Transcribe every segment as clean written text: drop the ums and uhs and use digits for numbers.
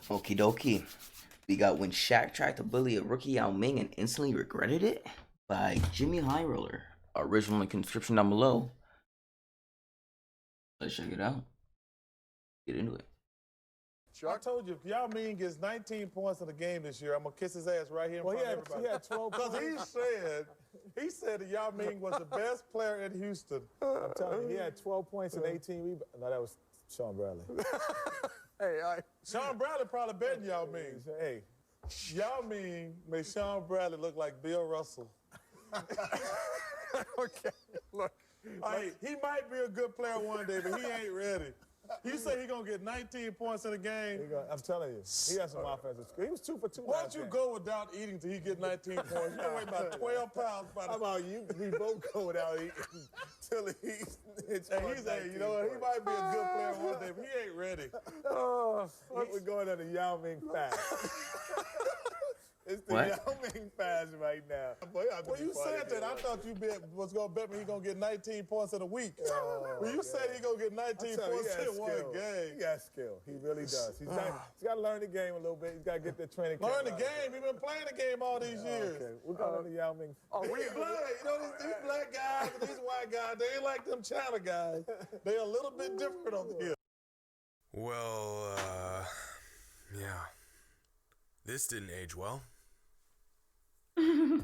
Okie dokie. We got When Shaq Tried to Bully a Rookie Yao Ming and Instantly Regretted It by Jimmy High Roller. Original link in the description down below. Let's check it out. Get into it. I told you, if Yao Ming gets 19 points in the game this year, I'm going to kiss his ass right here in front of everybody. He had 12 points. Because he said that Yao Ming was the best player in Houston. I'm telling you, he had 12 points and 18 rebounds. No, that was Sean Bradley. Sean Bradley probably better than Yao Ming. Hey, Yao Ming made Sean Bradley look like Bill Russell. okay, look. He might be a good player one day, but he ain't ready. You say he gonna get 19 points in a game? I'm telling you, he has some offensive skill. He was 2 for 2. Why don't you go without eating till he get 19 points? You gonna weigh about 12 pounds. How about you? We both go without eating till he's you know what? He might be a good player one day, but he ain't ready. We're going on the Yao Ming fast. It's the Yao Ming fast right now. Well, you said that. I thought you was going to bet me he's going to get 19 points in a week. When you said he's going to get 19 points in one game. He got skill. He really does. He's got to learn the game a little bit. He's got to get the training. Learn the game. He's been playing the game all these years. Okay. We're going on the Yao Ming. He's black. You know, these black guys and these white guys, they ain't like them China guys. They're a little bit different over here. Well, yeah. This didn't age well.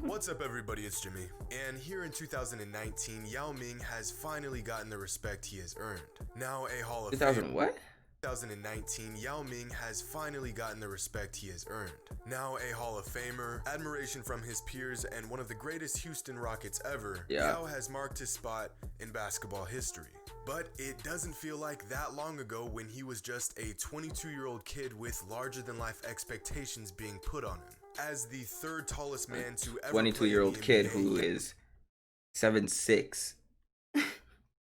What's up, everybody? It's Jimmy. And here in 2019, Yao Ming has finally gotten the respect he has earned. Now a Hall of 2000 what? 2019, Yao Ming has finally gotten the respect he has earned. Now a Hall of Famer, admiration from his peers, and one of the greatest Houston Rockets ever, Yao has marked his spot in basketball history. But it doesn't feel like that long ago when he was just a 22-year-old kid with larger-than-life expectations being put on him. As the third tallest man to ever 22-year-old kid who is 7'6".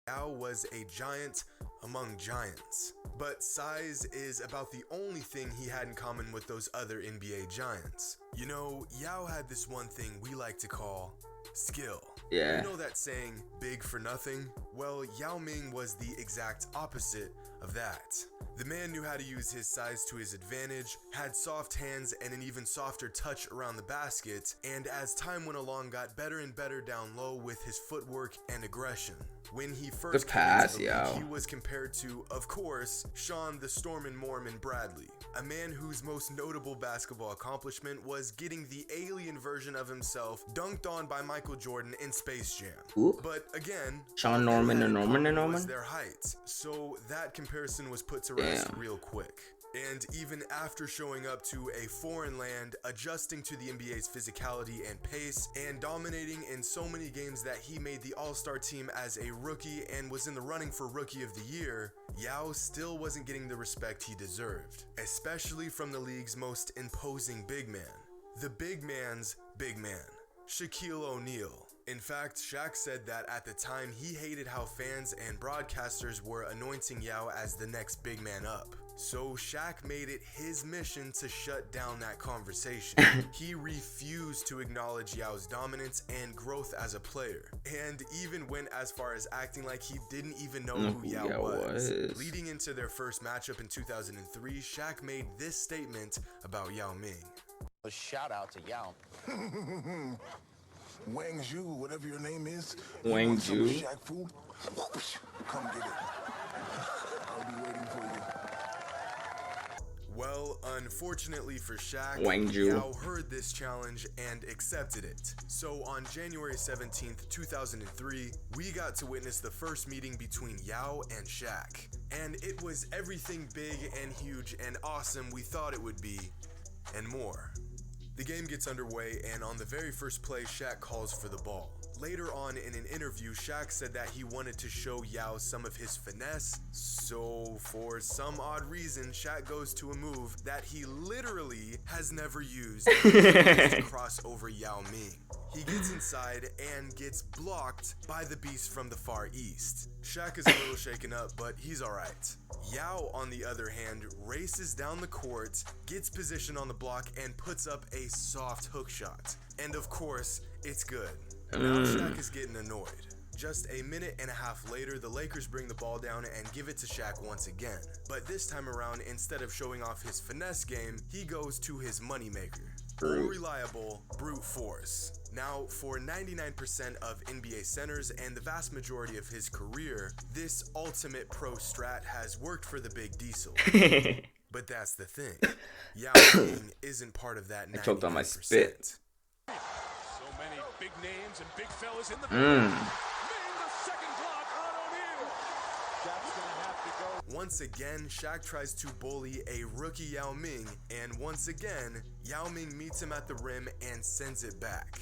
Yao was a giant among giants, but size is about the only thing he had in common with those other NBA giants. You know, Yao had this one thing we like to call skill. Yeah. You know that saying, big for nothing? Well, Yao Ming was the exact opposite of that. The man knew how to use his size to his advantage, had soft hands and an even softer touch around the basket, and as time went along got better and better down low with his footwork and aggression. When he first came into the league, he was compared to, of course, Sean the Stormin' Mormon Bradley, a man whose most notable basketball accomplishment was getting the alien version of himself dunked on by Michael Jordan in Space Jam. Ooh. But again, Sean Norman and Norman was their height, so that comparison was put to rest real quick. And even after showing up to a foreign land, adjusting to the NBA's physicality and pace, and dominating in so many games that he made the All-Star team as a rookie and was in the running for Rookie of the Year, Yao still wasn't getting the respect he deserved, especially from the league's most imposing big man. The big man's big man, Shaquille O'Neal. In fact, Shaq said that at the time he hated how fans and broadcasters were anointing Yao as the next big man up. So Shaq made it his mission to shut down that conversation. He refused to acknowledge Yao's dominance and growth as a player, and even went as far as acting like he didn't even know who Yao was. Leading into their first matchup in 2003, Shaq made this statement about Yao Ming. A shout out to Yao. Wang Zhu, whatever your name is. Wang Zhu. Shaq food? Come get it. I'll be waiting for you. Well, unfortunately for Shaq, Wang Zhu. Yao heard this challenge and accepted it. So on January 17th, 2003, we got to witness the first meeting between Yao and Shaq. And it was everything big and huge and awesome we thought it would be, and more. The game gets underway, and on the very first play, Shaq calls for the ball. Later on in an interview, Shaq said that he wanted to show Yao some of his finesse, so for some odd reason, Shaq goes to a move that he literally has never used to cross over Yao Ming. He gets inside and gets blocked by the beast from the Far East. Shaq is a little shaken up, but he's alright. Yao, on the other hand, races down the court, gets position on the block, and puts up a soft hook shot. And of course, it's good. Now Shaq is getting annoyed. Just a minute and a half later, the Lakers bring the ball down and give it to Shaq once again. But this time around, instead of showing off his finesse game, he goes to his moneymaker. Reliable brute force. Now, for 99% of NBA centers and the vast majority of his career, this ultimate pro strat has worked for the Big Diesel. But that's the thing. Yao Ming isn't part of that 99%. I choked on my spit. So many big names and big fellas in the the second block on O'Neal. Shaq's gonna have to go. Once again, Shaq tries to bully a rookie Yao Ming, and once again, Yao Ming meets him at the rim and sends it back.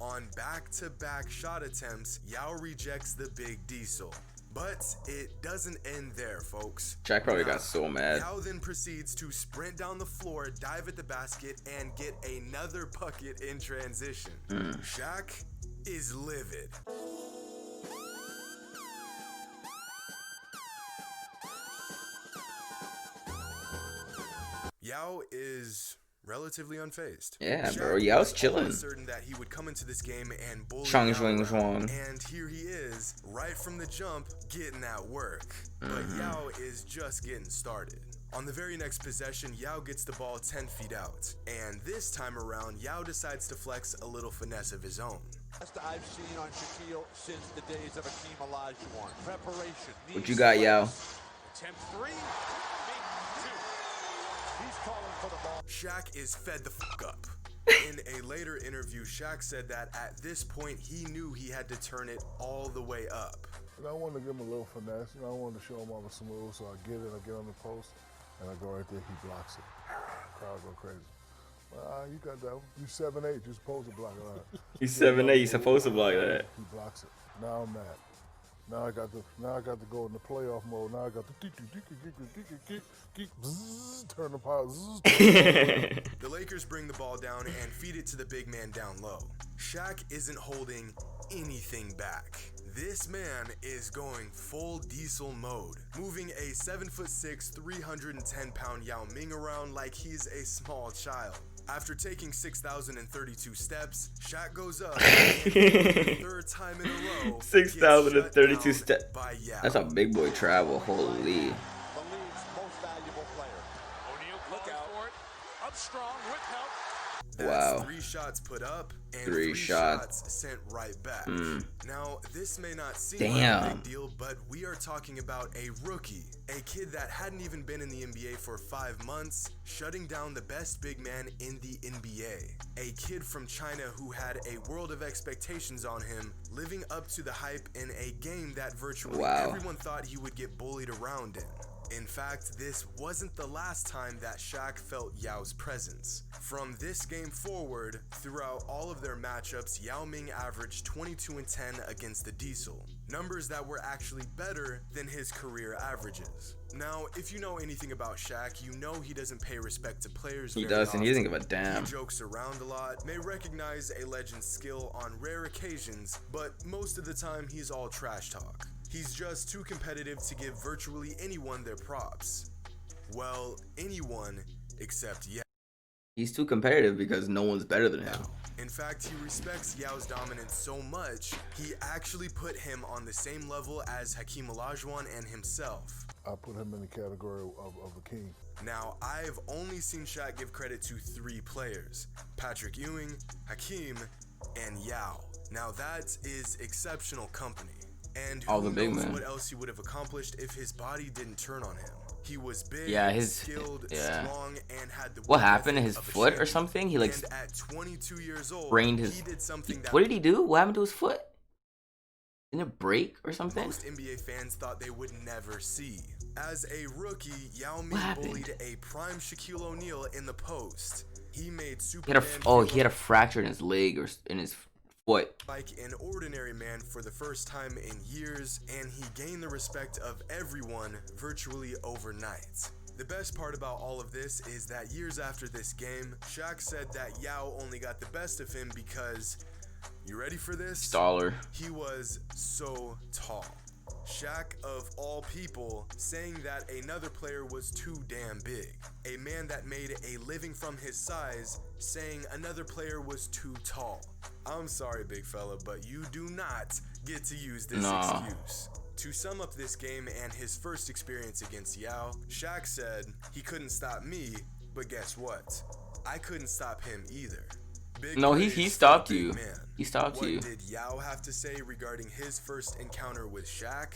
On back-to-back shot attempts, Yao rejects the Big Diesel. But it doesn't end there, folks. Shaq probably got so mad. Yao then proceeds to sprint down the floor, dive at the basket, and get another bucket in transition. Shaq is livid. Yao is relatively unfazed. Yeah, Shaq bro. Yao's was chilling. almost certain that he would come into this game and bully Shang Yao Zhuang around. Zhuang. And here he is, right from the jump, getting that work. But Yao is just getting started. On the very next possession, Yao gets the ball 10 feet out. And this time around, Yao decides to flex a little finesse of his own. Best I've seen on Shaquille since the days of Hakeem Olajuwon. Preparation. What you got, Yao? Attempt three. Make two. He's calling for the ball. Shaq is fed the fuck up. In a later interview, Shaq said that at this point, he knew he had to turn it all the way up. And I wanted to give him a little finesse. I wanted to show him I was smooth, so I get it, I get on the post, and I go right there, he blocks it. Crowd go crazy. You got that one. You 7'8", you're supposed to block it. He's 7'8", he's supposed to block that. He blocks it. Now I'm mad. Now I got to go in the playoff mode. Now I got to turn the power. The Lakers bring the ball down and feed it to the big man down low. Shaq isn't holding anything back. This man is going full diesel mode, moving a 7'6", 310-pound Yao Ming around like he's a small child. After taking 6,032 steps, Shaq goes up and for the third time in a row, 6,032 steps. by Yao. That's a big boy travel. Holy. The league's most valuable player. O'Neal calling for it. Up strong with help. That's Wow. 3 shots put up and Three 3 shots. shots sent right back. Now, this may not seem like a Damn. big deal, but we are talking about a rookie, a kid that hadn't even been in the NBA for 5 months, shutting down the best big man in the NBA. A kid from China who had a world of expectations on him, living up to the hype in a game that virtually Wow. everyone thought he would get bullied around in. In fact, this wasn't the last time that Shaq felt Yao's presence. From this game forward, throughout all of their matchups, Yao Ming averaged 22 and 10 against the Diesel, numbers that were actually better than his career averages. Now, if you know anything about Shaq, you know he doesn't pay respect to players He very doesn't. He doesn't often. give a damn. He jokes around a lot, may recognize a legend's skill on rare occasions, but most of the time he's all trash talk. He's just too competitive to give virtually anyone their props. Well, anyone except Yao. He's too competitive because no one's better than him. In fact, he respects Yao's dominance so much, he actually put him on the same level as Hakeem Olajuwon and himself. I put him in the category of a king. Now, I've only seen Shaq give credit to 3 players: Patrick Ewing, Hakeem, and Yao. Now that is exceptional company. And All who the big knows men. what else he would have accomplished if his body didn't turn on him. He was big, skilled, strong, and had the What work happened to ethic his of a foot or champion. something? He like And at 22 years old, sprained his. he did something that What did he do? What happened to his foot? Didn't it break or something? most NBA fans thought they would never see. As a rookie, Yao Ming happened? bullied a prime Shaquille O'Neal in the post. He made He had Superman he had a fracture in his leg or in his foot. like an ordinary man for the first time in years, and he gained the respect of everyone virtually overnight. The best part about all of this is that years after this game, Shaq said that Yao only got the best of him because, you ready for this? Dollar. He was so tall. Shaq, of all people, saying that another player was too damn big. A man that made a living from his size saying another player was too tall. I'm sorry, big fella, but you do not get to use this excuse. To sum up this game and his first experience against Yao, Shaq said, "He couldn't stop me, but guess what? I couldn't stop him either." Big No, praise he for stopped the big you. man. He stopped What you. did Yao have to say regarding his first encounter with Shaq?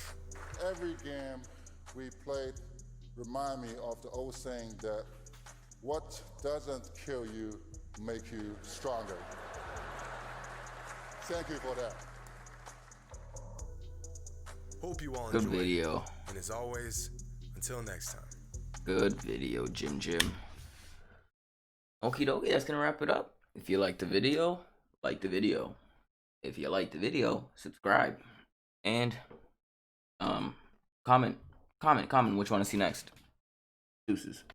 Every game we played remind me of the old saying that what doesn't kill you make you stronger. Thank you for that. Hope you all Good enjoyed. video. And as always, until next time. Good video, Jim. Okie dokie, that's gonna wrap it up. If you liked the video, like the video. If you like the video, subscribe. And comment what you want to see next. Deuces.